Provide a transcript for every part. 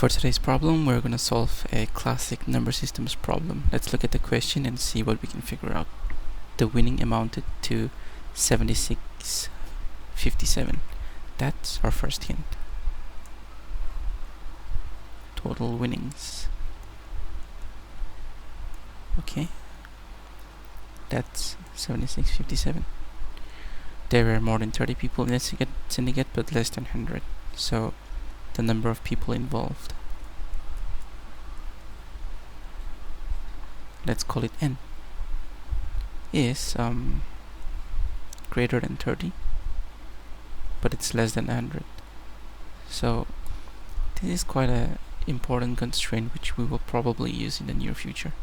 For today's problem, we're going to solve a classic number systems problem. Let's look at the question and see what we can figure out. The winning amounted to 76.57. That's our first hint. Total winnings. Okay. That's 76.57. There were more than 30 people in the syndicate, but less than 100. So the number of people involved, let's call it n, is greater than 30, but it's less than 100. So this is quite an important constraint which we will probably use in the near future.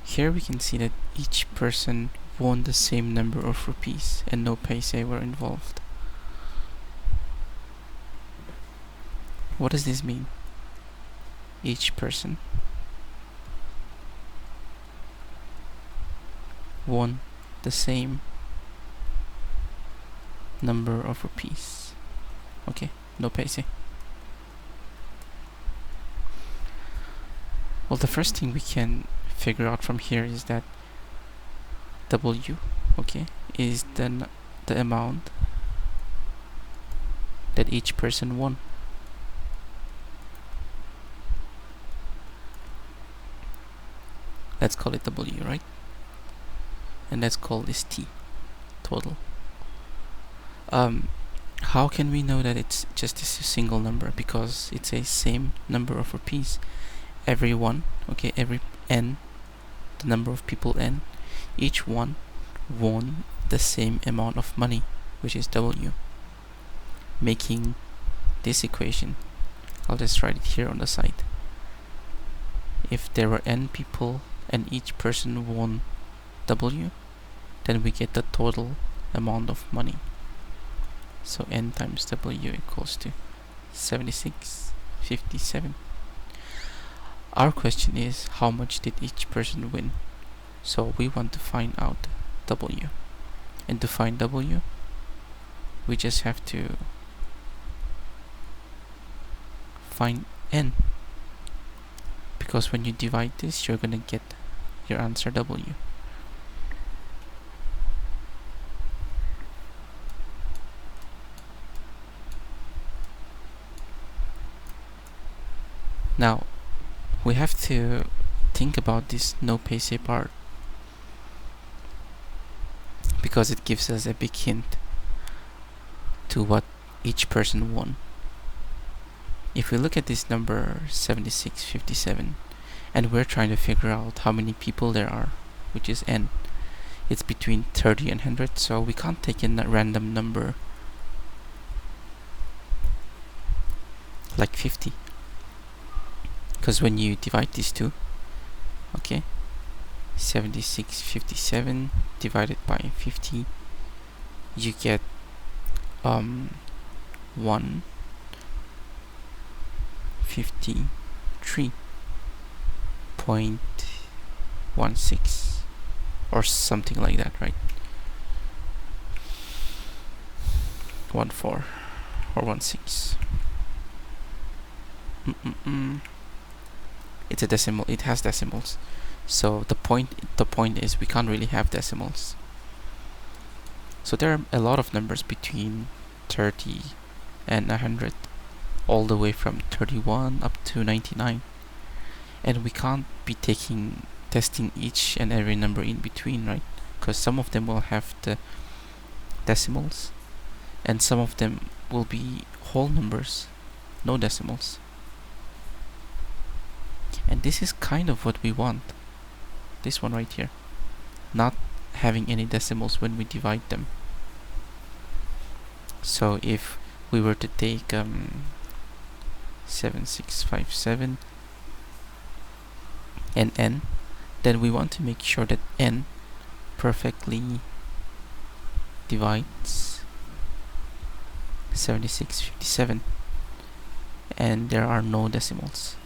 Here we can see that each person won the same number of rupees and no paise were involved. What does this mean? Each person won the same number of rupees. Okay, no paise. Well, the first thing we can figure out from here is that W, okay, is the amount that each person won. Let's call it W, right? And let's call this T, total. How can we know that it's just a single number? Because it's a same number of rupees. Every one, okay, every n, the number of people n, each one won the same amount of money, which is W, making this equation, I'll just write it here on the side. If there were n people and each person won W, then we get the total amount of money. So n times W equals to 76.57. Our question is, how much did each person win? So we want to find out W. And to find W, we just have to find n. Because when you divide this, you're gonna get your answer W. Now, we have to think about this no paise part, because it gives us a big hint to what each person won. If we look at this number 76.57 and we're trying to figure out how many people there are, which is n, it's between 30 and 100, so we can't take in a random number like 50, because when you divide these two, okay, 76.57 divided by 50, you get 153.16 or something like that, right? 14 or 16. It's a decimal, it has decimals. So the point is we can't really have decimals. So there are a lot of numbers between 30 and 100, all the way from 31 up to 99. And we can't be testing each and every number in between, right? Because some of them will have the decimals and some of them will be whole numbers, no decimals. And this is kind of what we want. This one right here, not having any decimals when we divide them. So if we were to take 7657 and n, then we want to make sure that n perfectly divides 76.57 and there are no decimals.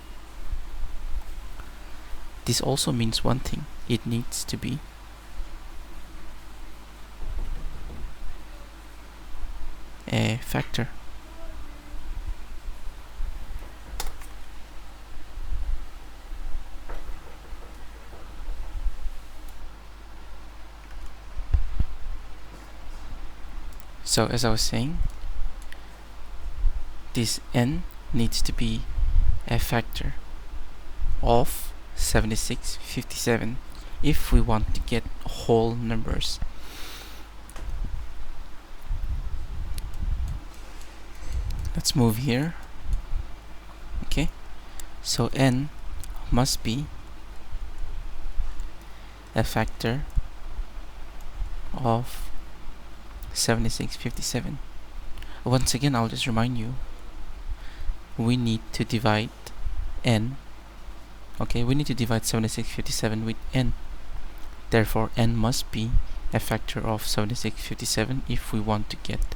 This also means one thing: it needs to be factor. So as I was saying, this n needs to be a factor of 76, 57 if we want to get whole numbers. Let's move here. Okay, so n must be a factor of 76, 57. Once again, I'll just remind you, we need to divide n. Okay, we need to divide 76, 57 with n. Therefore, n must be a factor of 76, 57 if we want to get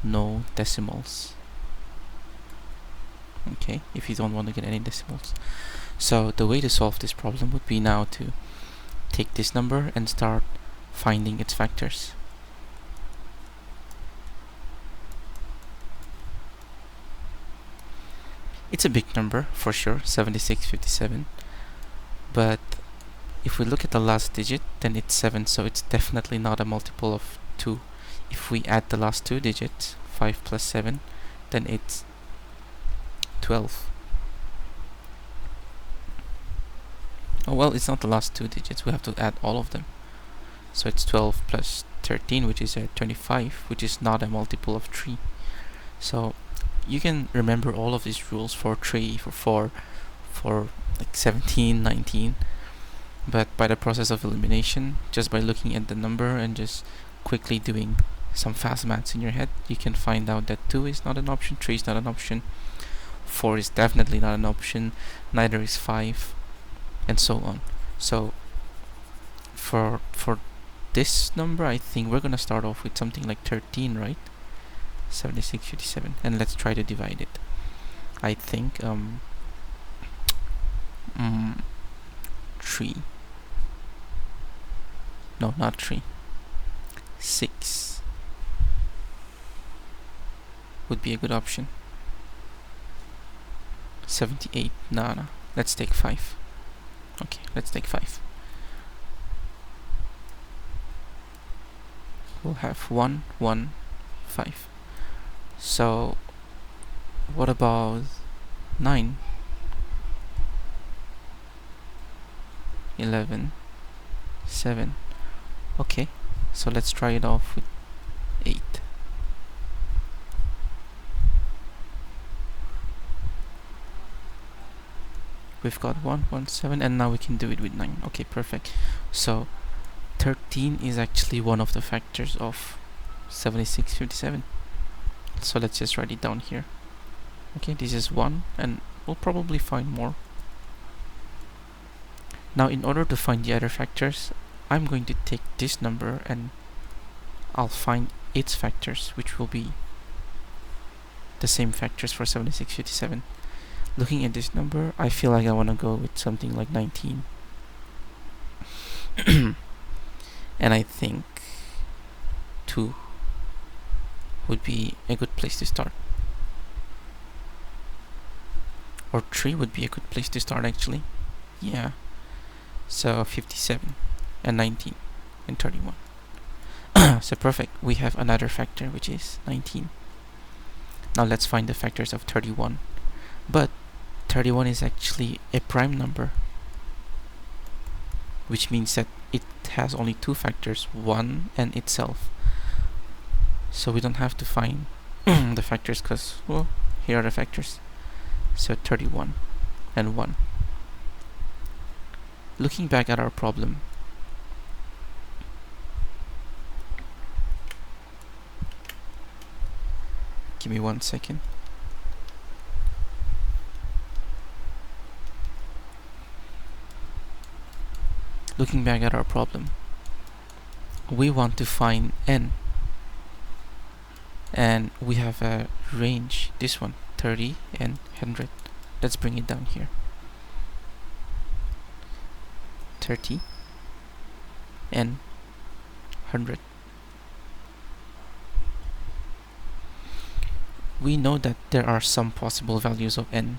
no decimals. Okay, if you don't want to get any decimals. So the way to solve this problem would be now to take this number and start finding its factors. It's a big number for sure, 76, 57, but if we look at the last digit, then it's 7, so it's definitely not a multiple of 2. If we add the last two digits, 5 plus 7, then it's 12. Oh well, it's not the last two digits, we have to add all of them. So it's 12 plus 13, which is 25, which is not a multiple of 3. So you can remember all of these rules for 3, for 4, for like 17, 19. But by the process of elimination, just by looking at the number and just quickly doing some fast maths in your head, you can find out that 2 is not an option, 3 is not an option, 4 is definitely not an option, neither is 5, and so on. So for this number, I think we're gonna start off with something like 13, right? 76, 57, and let's try to divide it. I think 3. No, not 3. 6 would be a good option. 78. No. Let's take 5. Okay, let's take 5. We'll have 1, 1, 5. So what about 9? 11, 7. Okay, so let's try it off with 8. We've got 1, 1, 7, and now we can do it with 9. Okay, perfect. So 13 is actually one of the factors of 76, 57. So let's just write it down here. Okay, this is 1, and we'll probably find more. Now, in order to find the other factors, I'm going to take this number and I'll find its factors, which will be the same factors for 76, 57. Looking at this number, I feel like I want to go with something like 19. And I think 2 would be a good place to start. Or 3 would be a good place to start, actually. Yeah. So 57 and 19 and 31. So perfect. We have another factor, which is 19. Now let's find the factors of 31. But 31 is actually a prime number, which means that it has only two factors, 1 and itself. So we don't have to find the factors because, well, here are the factors. So 31 and 1. Looking back at our problem, give me 1 second. Looking back at our problem, we want to find n, and we have a range, this one, 30 and 100. Let's bring it down here. 30 and 100. we know that there are some possible values of n: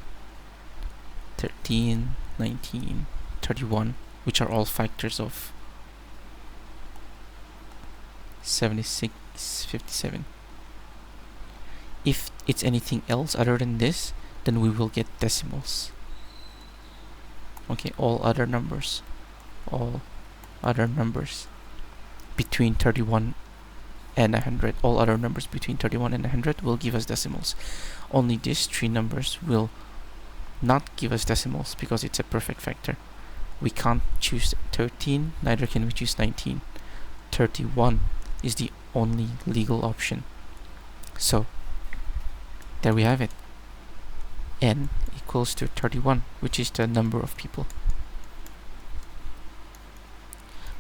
13, 19, 31, which are all factors of 76, 57. If it's anything else other than this, then we will get decimals. Okay, all other numbers between 31 and 100, all other numbers between 31 and 100 will give us decimals. Only these three numbers will not give us decimals because it's a perfect factor. We can't choose 13, neither can we choose 19. 31 is the only legal option. So there we have it. N equals to 31, which is the number of people.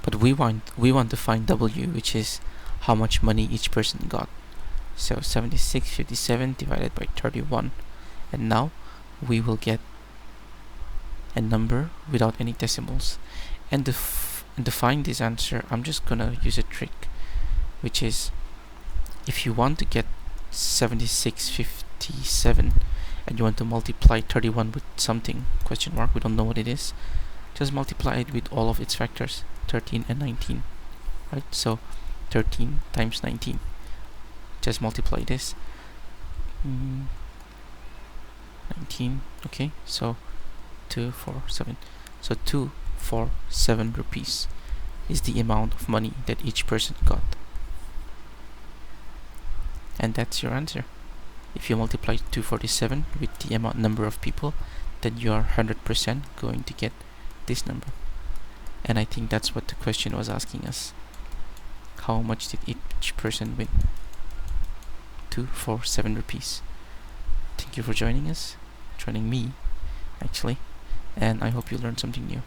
But we want to find W, which is how much money each person got. So 76.57 divided by 31, and now we will get a number without any decimals. And to find this answer, I'm just gonna use a trick, which is, if you want to get 76.57 and you want to multiply 31 with something, question mark, we don't know what it is, just multiply it with all of its factors, 13 and 19, right? So 13 times 19, just multiply this. 19, okay, so 247. So 247 rupees is the amount of money that each person got. And that's your answer. If you multiply 247 with the number of people, then you are 100% going to get this number. And I think that's what the question was asking us. How much did each person win? 247 rupees. Thank you for joining me, actually, and I hope you learned something new.